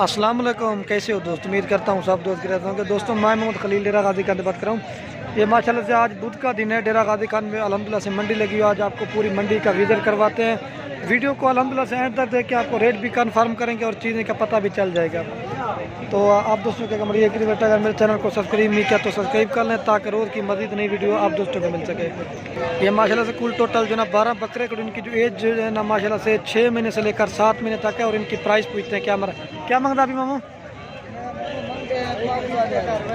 अस्सलाम वालेकुम, कैसे हो दोस्त। उम्मीद करता हूँ सब दोस्त रहता हूँ कि दोस्तों मैं मोहम्मद खलील डेरा गाजी खान से बात कर रहा हूँ। ये माशाल्लाह से आज बुध का दिन है। डेरा गाजी खान में अल्हम्दुलिल्लाह से मंडी लगी हुई। आज आपको पूरी मंडी का विजिट करवाते हैं। वीडियो को अल्हम्दुलिल्लाह से एंड तक देख के आपको रेट भी कंफर्म करेंगे और चीज़ें का पता भी चल जाएगा। तो आप दोस्तों के कमरी एक रिक्वेस्ट, अगर मेरे चैनल को सब्सक्राइब नहीं किया तो सब्सक्राइब कर लें ताकि रोज़ की मज़ीद नई वीडियो आप दोस्तों को मिल सके। ये माशाल्लाह से कुल टोटल जो ना 12 बकरे को इनकी जो एज जो है ना माशाल्लाह से 6 महीने से लेकर 7 महीने तक है। और इनकी प्राइस पूछते हैं क्या मांगता अभी मामू।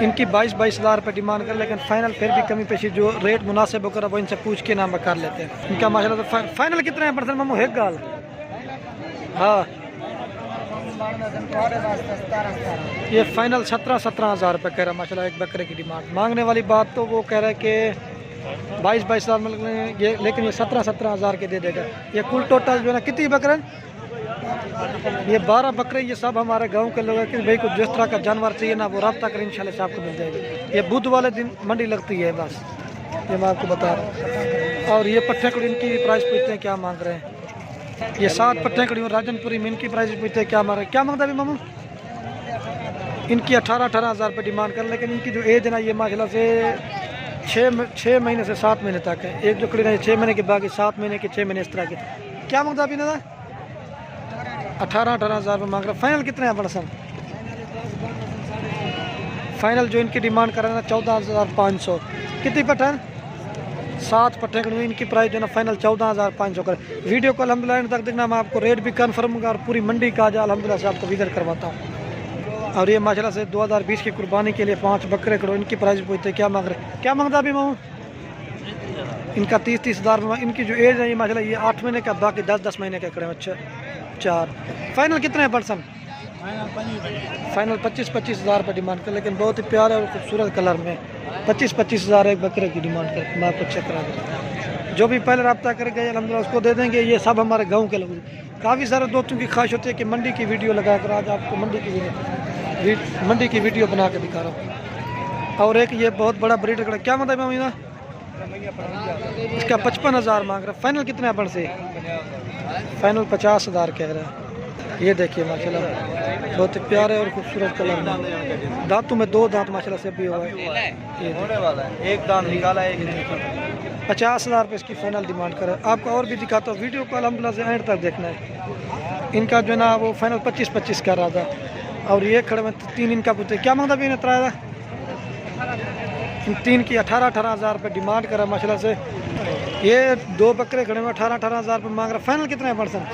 इनकी 22 हज़ार रुपये डिमांड कर, लेकिन फाइनल फिर भी कमी पेशी जो रेट मुनासिब होकर वो इनसे पूछ के नाम कर लेते हैं। इनका माशाल्लाह से फाइनल कितने हैं परसेंट मामू एक गाल। हाँ ये फाइनल 17 हज़ार रुपये कह रहा है माशाल्लाह एक बकरे की डिमांड। मांगने वाली बात तो वो कह रहा है कि 22 हज़ार में ये, लेकिन ये 17 हज़ार के दे देगा। ये कुल टोटल जो है ना कितनी बकरे, ये 12 बकरे, ये सब हमारे गांव के लोग हैं कि भाई को जिस तरह का जानवर चाहिए ना वो रब्ता कर इंशाल्लाह से आपको मिल जाएगा। ये बुध वाले दिन मंडी लगती है बस, ये मैं आपको बता रहा हूँ। और ये पट्टे कड़ी इनकी प्राइस पूछते हैं क्या मांग रहे हैं। ये 7 पट्टे कड़ी राजनपुरी में इनकी प्राइस पूछते हैं क्या मांग रहे हैं। क्या मांगता अभी मामू। इनकी 18 हज़ार रुपये डिमांड कर, लेकिन इनकी जो एज है ना ये माशाल्लाह से 6 महीने से 7 महीने तक है। एक जो कड़ी ना 6 महीने के बाकी 7 महीने के 6 महीने इस तरह के। क्या मांगता अभी ना 18 हज़ार रुपये मांग रहा है। फाइनल कितने हैं बड़ा फाइनल जो इनकी डिमांड कर रहे हैं ना 14,500। कितनी पट्टे 7 पट्टे कड़ी इनकी प्राइस जो है ना फाइनल 14,500 कर। वीडियो को अल्हम्दुलिल्लाह तक देखना, मैं आपको रेट भी कन्फर्म होगा और पूरी मंडी का आज अल्हम्दुलिल्लाह से आपको विजिट करवाता हूँ। और ये माशाल्लाह से 2020 की कुर्बानी के लिए 5 बकरे करो, इनकी प्राइस पूछते क्या मांग रहे। क्या मांगता अभी मामू। इनका 30 हज़ार में। इनकी जो एज है ये माशाल्लाह ये 8 महीने का, बाकी 10 महीने के कड़े में 4। फाइनल कितने हैं पर्सन। फाइनल 25 हज़ार रुपये डिमांड कर, लेकिन बहुत ही प्यारे और खूबसूरत कलर में 25 हज़ार एक बकरे की डिमांड कर। मैं आपको चेक करा दूँ, जो भी पहले रब्ता करके अल्हम्दुलिल्लाह उसको दे देंगे। ये सब हमारे गांव के लोग। काफ़ी सारे दोस्तों की ख्वाहिश होती है कि मंडी की वीडियो लगा कर आज आपको मंडी की वीडियो बना के दिखा रहा हूँ। और एक ये बहुत बड़ा ब्रीड का क्या मतलब है महीना, इसका 55 हज़ार मांग रहा है। फाइनल कितने अपन से। फाइनल 50 हज़ार कह रहा है। ये देखिए माशाल्लाह बहुत प्यारे और खूबसूरत कलर में। दांतों में 2 दांत माशाल्लाह से भी हुआ है। ये एक दांत निकाला है। 50 हज़ार रुपये इसकी फाइनल डिमांड करे। आपको और भी दिखाता हूँ, वीडियो को अल्हम्दुलिल्लाह से एंड तक देखना है। इनका जो है ना वो फाइनल 25 कर रहा था। और ये खड़े में 3 इनका पूछते क्या मांगता भी इन्हें था। इन 3 की 18 हज़ार रुपये डिमांड करा माशाल्लाह से। ये 2 बकरे खड़े में 18 हज़ार रुपये मांग रहा। फाइनल कितने हैं परसेंट।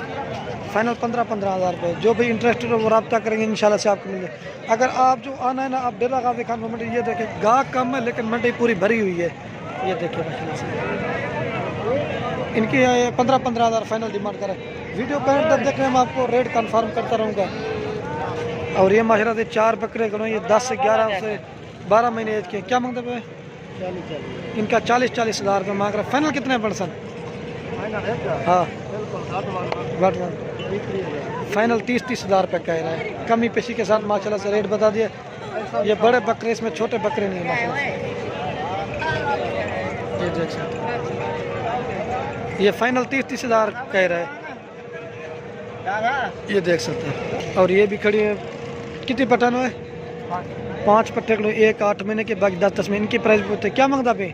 फाइनल 15 हज़ार रुपये। जो भी इंटरेस्टेड हो वो रब्ता करेंगे इंशाल्लाह से आपको मिल जाए। अगर आप जो आना है ना आप डेरा गाजी खान मंडी, ये देखें गाहक कम है लेकिन मंडी पूरी भरी हुई है। ये देखिए माशाल्लाह से इनकी 15 हज़ार फाइनल डिमांड करें। वीडियो पर तक देखने में आपको रेट कन्फर्म करता रहूँगा। और ये माशाल्लाह से 4 बकरे करो, ये 10 से 11 से 12 महीने एज के। क्या मांगते पे। इनका 40 हज़ार रुपये मांग रहा है। फाइनल कितने परसेंट। हाँ फाइनल 30 हज़ार रुपये कह रहा है। कमी पेशी के साथ माशाल्लाह से रेट बता दिए। ये बड़े बकरे, इसमें छोटे बकरे नहीं है माशाल्लाह से। ये देख सकते हैं, ये फाइनल 30 हज़ार कह रहा है। ये देख सकते हैं। और ये भी खड़ी है। कितनी पठान है। 5 पट्टे किलो, एक 8 महीने के बाकी 10 में। इनकी प्राइस बोलते क्या मांगता पे।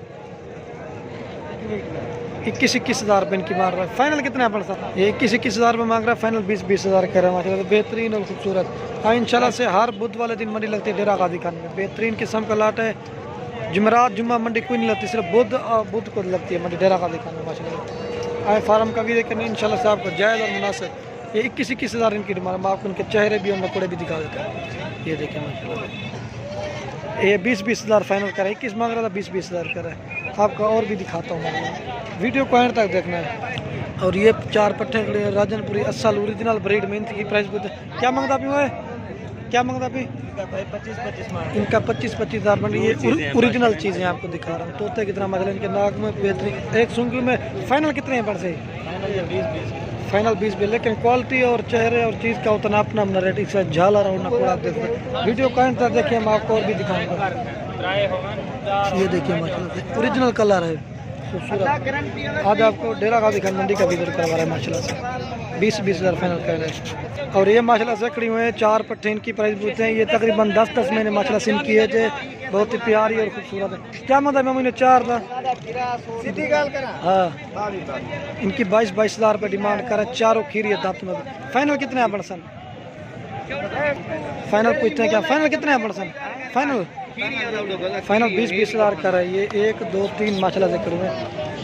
21 हज़ार रुपये इनकी मांग रहा है। फाइनल कितना है पड़ता। ये 21 हज़ार रुपये मांग रहा है। फाइनल 20 हज़ार कह रहा है माशाल्लाह बेहतरीन और खूबसूरत। हाँ इंशाल्लाह से हर बुध वाले दिन मंडी लगती है डेरा गाजी खान में। बेहतरीन किस्म का लाट है। जुमेरात जुम्मा मंडी कोई नहीं लगती, सिर्फ बुध को लगती है मंडी डेरा गाजी खान में माशाल्लाह। आए फार्म का भी देखें इंशाल्लाह से आपको जायज़ और मुनासिब। ये 21 हज़ार इनकी डिमांड। मैं आपको इनके चेहरे भी और नकोड़े भी दिखा देता हूँ। ये देखें माशाल्लाह ये 20 हज़ार फाइनल करा है। 21 मांग रहा था, 20 हज़ार करा है। आपको और भी दिखाता हूँ, वीडियो को एंड तक देखना है। और ये 4 पट्टे के लिए राजनपुरी असल ओरिजिनल ब्रीड में इनकी प्राइस क्या मांगता भी हुआ है। क्या मांगता भी। इनका 25 हज़ार मंडी। ये ओरिजिनल चीज़ें आपको दिखा रहा हूँ। तोते कितना मतलब इनके नाक में बेहतरीन एक सुंगी में। फाइनल कितने हैं पर से। फाइनल 20 भी, लेकिन क्वालिटी और चेहरे और चीज़ का उतना अपना अपना रेट। इससे झाला रहा ना पूरा देख सकते। वीडियो को एंड तक देखिए, मैं आपको और भी दिखाऊंगा। ये देखिए माशाल्लाह से ओरिजिनल कलर है। खूबसूरत। आज आपको डेरा गाजी खान मंडी का विजिट करवा रहा है माशाल्लाह से। 20-20 हज़ार फाइनल कर रहे हैं। और ये माशाल्लाह से खड़ी हुए हैं 4 पट्टे इनकी प्राइस बोलते हैं। ये तकरीबन 10-10 महीने माशाल्लाह से इनकी एज है, बहुत ही प्यारी और खूबसूरत है। क्या मतलब है मैंने 4 था हाँ, इनकी 22-22 हज़ार रुपये डिमांड कर रहे, चारों खीरी है दांत में। फाइनल कितने हैं बड़सन? फाइनल पूछते हैं क्या, फाइनल कितने हैं बड़सन? फाइनल 20-20 हज़ार का है। ये 1 2 3 माशाल्लाह से करूँ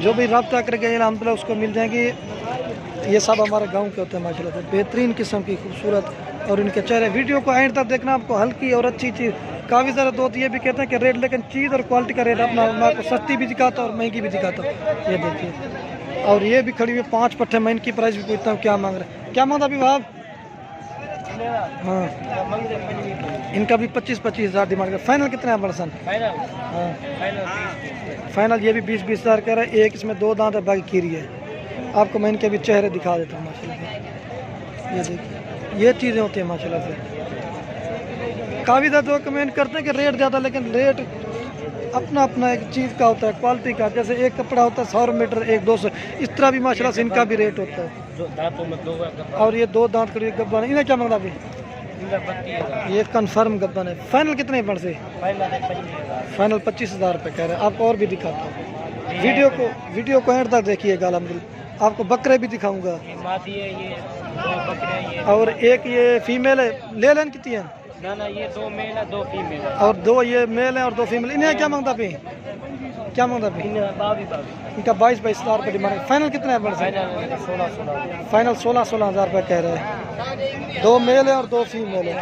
जो भी रब्ता करके अलहमदुलिल्लाह उसको मिल जाएंगे। ये सब हमारे गांव के होते हैं माशाल्लाह से, बेहतरीन किस्म की खूबसूरत। और इनके चेहरे वीडियो को एंड तक देखना, आपको हल्की और अच्छी चीज़। काफ़ी सारे दोस्त ये भी कहते हैं कि रेट, लेकिन चीज़ और क्वालिटी का रेट अपना मैं आपको सस्ती भी दिखाता हूँ और महंगी भी दिखाता हूँ। ये देखिए, और ये भी खड़ी हुई 5 पट्टे। मैं इनकी प्राइस भी पूछता हूँ क्या मांग रहे हैं, क्या मांगता अभी भाव? हाँ, इनका भी 25-25 हज़ार डिमांड कर। फाइनल कितने हैं बड़सन? हाँ, फाइनल ये भी 20-20 हज़ार कह रहा है। एक इसमें 2 दांत है, बाकी खीरी है। आपको मैं इनके भी चेहरे दिखा देता हूँ माशाल्लाह से। ये देखिए, ये चीज़ें होती हैं माशाल्लाह से। काफ़ी ज़्यादा लोग कमेंट करते हैं कि रेट ज़्यादा, लेकिन रेट अपना अपना एक चीज़ का होता है, क्वालिटी का। जैसे एक कपड़ा होता है 100 मीटर 1-200, इस तरह भी माशाल्लाह से इनका भी रेट होता है। और ये 2 दांत कड़ी गब्बन, इन्हें क्या मांगता अभी? ये कंफर्म गब्बन है। फाइनल कितने पड़ से? फाइनल 25 हज़ार रुपये कह रहे हैं। आपको और भी दिखाता हूँ, वीडियो को एंड तक देखिएगा। अलहमदुलिल्लाह आपको बकरे भी दिखाऊंगा। और एक ये फीमेल है, ले लेन कितनी है? ना ये 2 मेल है 2 फीमेल है। और 2 ये मेल है और 2 फीमेल। इन्हें क्या मांगता पे? क्या मांगता पे? इनका 22-22 हज़ार रुपये डिमांड। फाइनल कितना है बड़ा? फाइनल 16-16 हज़ार रुपये कह रहे हैं। 2 मेल है और 2 फीमेल है।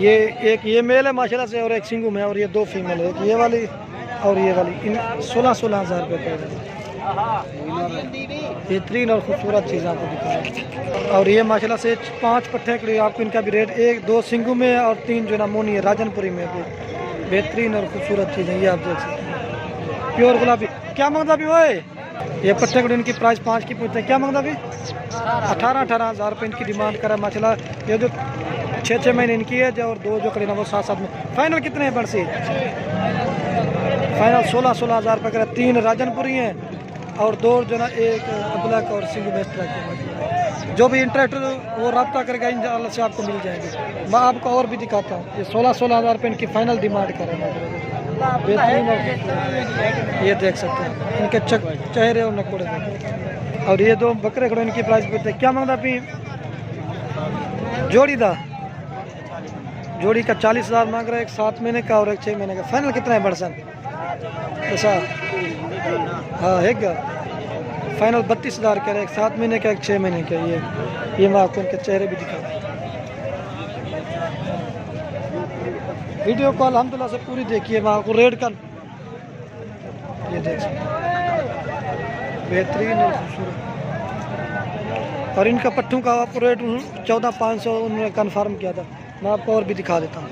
ये एक ये मेल है माशाल्लाह से, और एक सिंगू में, और ये 2 फीमेल है, एक ये वाली और ये वाली। इन 16-16 हज़ार रुपये कह रहे हैं। बेहतरीन और खूबसूरत चीज़ आपको दिखा रहे हैं। और ये माशाल्लाह से 5 पट्टे के लिए आपको इनका भी रेट 1-2 सिंगू में और 3 जो ना मोनी है राजनपुरी में। बेहतरीन और खूबसूरत चीज़ें ये आप देख सकते हैं। प्योर गुलाबी। क्या मांगता भी वो है? ये पट्टे के इनकी प्राइस 5 की पूछते हैं। क्या मांगता भी? 18-18 हज़ार रुपये इनकी डिमांड करा माशाल्लाह। ये जो 6-6 महीने इनकी है, और 2 जो कड़ी ना वो 7-7 में। फाइनल कितने हैं बड़सी? फाइनल 16-16 हज़ार रुपये करा। 3 राजनपुरी हैं और 2 जो ना एक अब्लक और सिंगू में। जो भी इंटरेस्ट वो रब्ता करके इंशाअल्लाह से आपको मिल जाएंगे। मैं आपको और भी दिखाता हूँ। ये 16-16 हज़ार रुपये इनकी फाइनल डिमांड करें। बेहतरीन और ये देख सकते हैं इनके चेहरे और नकोड़े देखें। और ये 2 बकरे खड़े, इनकी प्राइस पूछते हैं। क्या मांगता अपनी जोड़ी था? जोड़ी का 40 हज़ार मांग रहा है, एक 7 महीने का और एक 6 महीने का। फाइनल कितना है बड़सन? ऐसा हाँ है क्या? फाइनल 32 हज़ार कह रहे हैं, एक 7 महीने का, एक 6 महीने का। ये मैं आपको इनके चेहरे भी दिखा। वीडियो को अल्हम्दुलिल्लाह से पूरी देखिए। मैं आपको रेट का ये देख सकते बेहतरीन और खूबसूरत। और इनका पट्टों का आपको रेट 14,500 उन्होंने कन्फर्म किया था। मैं आपको और भी दिखा देता हूँ।